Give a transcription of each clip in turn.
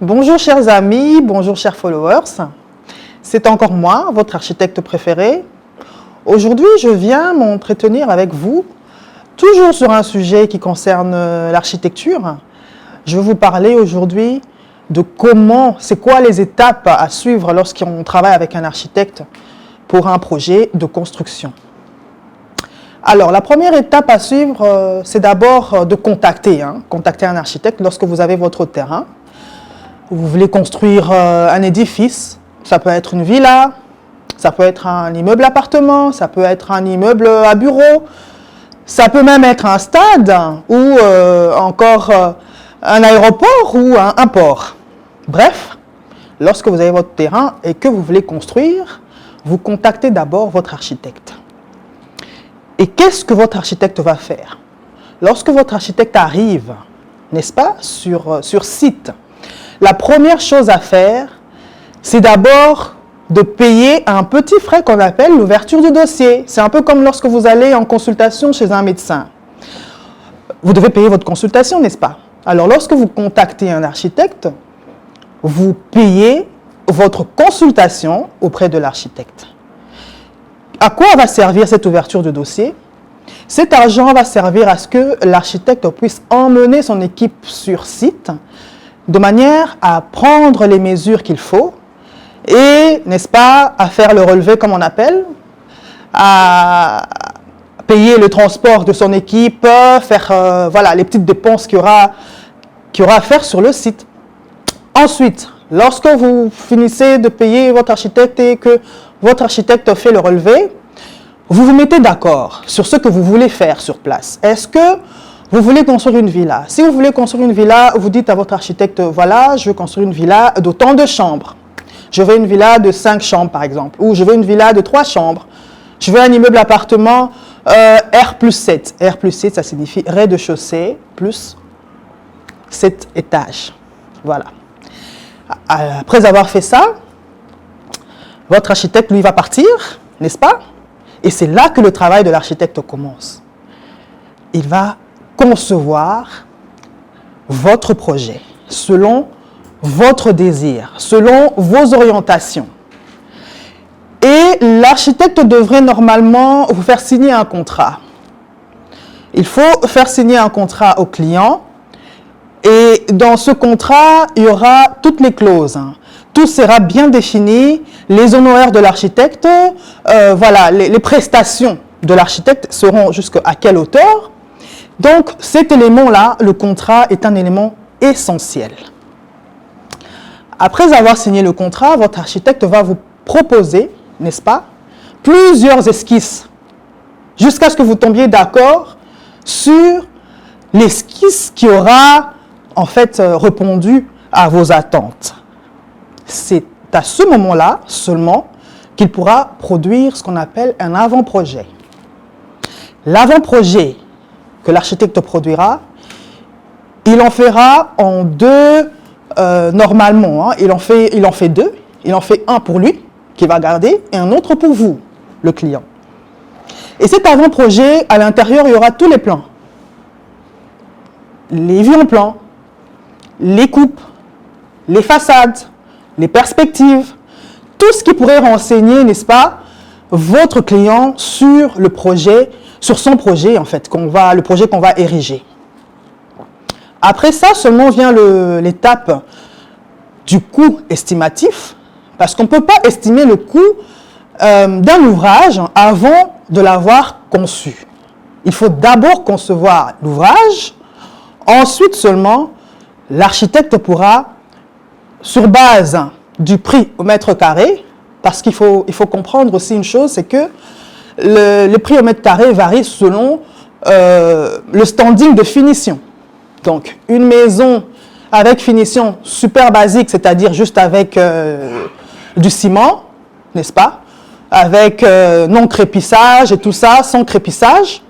Bonjour chers amis, bonjour chers followers. C'est encore moi, votre architecte préféré. Aujourd'hui, je viens m'entretenir avec vous, toujours sur un sujet qui concerne l'architecture. Je vais vous parler aujourd'hui de c'est quoi les étapes à suivre lorsqu'on travaille avec un architecte pour un projet de construction. Alors, la première étape à suivre, c'est d'abord de contacter un architecte lorsque vous avez votre terrain. Vous voulez construire un édifice, ça peut être une villa, ça peut être un immeuble appartement, ça peut être un immeuble à bureau, ça peut même être un stade ou encore un aéroport ou un port. Bref, lorsque vous avez votre terrain et que vous voulez construire, vous contactez d'abord votre architecte. Et qu'est-ce que votre architecte va faire? Lorsque votre architecte arrive, n'est-ce pas, sur site, la première chose à faire, c'est d'abord de payer un petit frais qu'on appelle l'ouverture du dossier. C'est un peu comme lorsque vous allez en consultation chez un médecin. Vous devez payer votre consultation, n'est-ce pas? Alors, lorsque vous contactez un architecte, vous payez votre consultation auprès de l'architecte. À quoi va servir cette ouverture de dossier? Cet argent va servir à ce que l'architecte puisse emmener son équipe sur site de manière à prendre les mesures qu'il faut et, n'est-ce pas, à faire le relevé comme on appelle, à payer le transport de son équipe, faire voilà, les petites dépenses qu'il y aura à faire sur le site. Ensuite, lorsque vous finissez de payer votre architecte et que votre architecte fait le relevé, vous vous mettez d'accord sur ce que vous voulez faire sur place. Est-ce que vous voulez construire une villa? Si vous voulez construire une villa, vous dites à votre architecte, voilà, je veux construire une villa d'autant de chambres. Je veux une villa de 5 chambres, par exemple. Ou je veux une villa de 3 chambres. Je veux un immeuble appartement R+7. R+7, ça signifie rez-de-chaussée plus 7 étages. Voilà. Après avoir fait ça, votre architecte, lui, va partir, n'est-ce pas? Et c'est là que le travail de l'architecte commence. Il va concevoir votre projet selon votre désir, selon vos orientations. Et l'architecte devrait normalement vous faire signer un contrat. Il faut faire signer un contrat au client et dans ce contrat, il y aura toutes les clauses. Tout sera bien défini, les honoraires de l'architecte, voilà, les prestations de l'architecte seront jusqu'à quelle hauteur. Donc, cet élément-là, le contrat, est un élément essentiel. Après avoir signé le contrat, votre architecte va vous proposer, n'est-ce pas, plusieurs esquisses, jusqu'à ce que vous tombiez d'accord sur l'esquisse qui aura, en fait, répondu à vos attentes. C'est à ce moment-là seulement qu'il pourra produire ce qu'on appelle un avant-projet. L'avant-projet que l'architecte produira, il en fera en deux normalement. Il en fait deux. Il en fait un pour lui, qu'il va garder, et un autre pour vous, le client. Et cet avant-projet, à l'intérieur, il y aura tous les plans. Les vues en plan, les coupes, les façades, les perspectives, tout ce qui pourrait renseigner, n'est-ce pas, votre client sur le projet, sur son projet, en fait, le projet qu'on va ériger. Après ça, seulement vient l'étape du coût estimatif, parce qu'on ne peut pas estimer le coût d'un ouvrage avant de l'avoir conçu. Il faut d'abord concevoir l'ouvrage, ensuite seulement, l'architecte pourra, sur base du prix au mètre carré, parce qu'il faut comprendre aussi une chose, c'est que le prix au mètre carré varie selon le standing de finition. Donc, une maison avec finition super basique, c'est-à-dire juste avec du ciment, n'est-ce pas? Avec non-crépissage et tout ça, sans crépissage,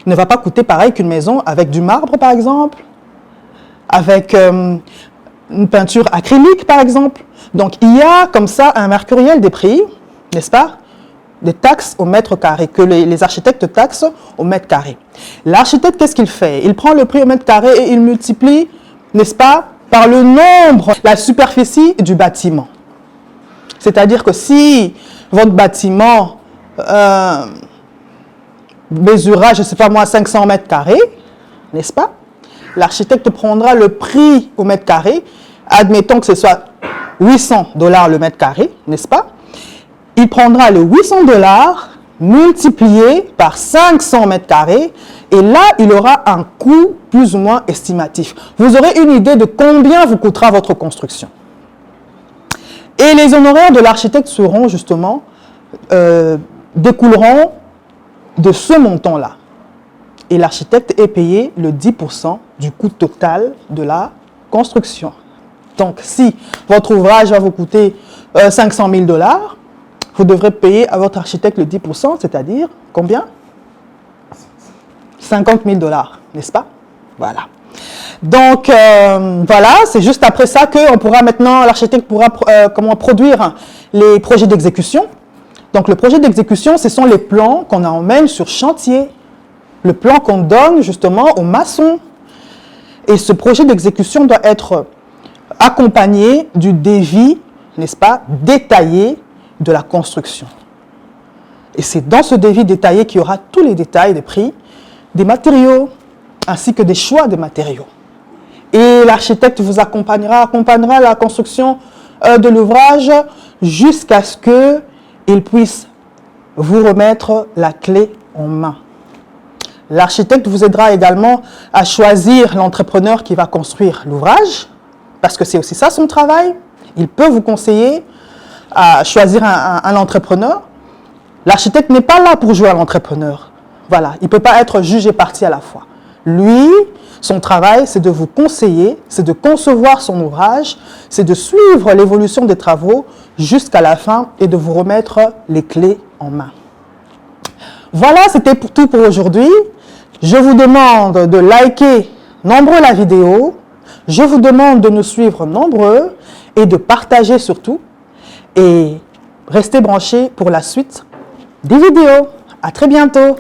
ne va pas coûter pareil qu'une maison avec du marbre, par exemple, avec une peinture acrylique, par exemple. Donc, il y a comme ça un mercuriel des prix, n'est-ce pas? Des taxes au mètre carré, que les architectes taxent au mètre carré. L'architecte, qu'est-ce qu'il fait? Il prend le prix au mètre carré et il multiplie, n'est-ce pas, par le nombre, la superficie du bâtiment. C'est-à-dire que si votre bâtiment mesurera, je ne sais pas moi, 500 mètres carrés, n'est-ce pas? L'architecte prendra le prix au mètre carré, admettons que ce soit 800 $ le mètre carré, n'est-ce pas? Il prendra le 800 $ multiplié par 500 mètres carrés et là, il aura un coût plus ou moins estimatif. Vous aurez une idée de combien vous coûtera votre construction. Et les honoraires de l'architecte seront justement, découleront de ce montant-là. Et l'architecte est payé le 10% du coût total de la construction. Donc, si votre ouvrage va vous coûter 500 000 $, vous devrez payer à votre architecte le 10%, c'est-à-dire combien? 50 000 $, n'est-ce pas? Voilà. Donc, voilà, c'est juste après ça que on pourra maintenant, l'architecte pourra produire les projets d'exécution. Donc, le projet d'exécution, ce sont les plans qu'on emmène sur chantier, le plan qu'on donne justement aux maçons. Et ce projet d'exécution doit être accompagné du devis, n'est-ce pas, détaillé de la construction. Et c'est dans ce devis détaillé qu'il y aura tous les détails des prix, des matériaux, ainsi que des choix de matériaux. Et l'architecte vous accompagnera la construction de l'ouvrage jusqu'à ce qu'il puisse vous remettre la clé en main. L'architecte vous aidera également à choisir l'entrepreneur qui va construire l'ouvrage, parce que c'est aussi ça son travail. Il peut vous conseiller à choisir un entrepreneur. L'architecte n'est pas là pour jouer à l'entrepreneur. Voilà, il ne peut pas être juge et partie à la fois. Lui, son travail, c'est de vous conseiller, c'est de concevoir son ouvrage, c'est de suivre l'évolution des travaux jusqu'à la fin et de vous remettre les clés en main. Voilà, c'était tout pour aujourd'hui. Je vous demande de liker nombreux la vidéo. Je vous demande de nous suivre nombreux et de partager surtout. Et restez branchés pour la suite des vidéos. À très bientôt.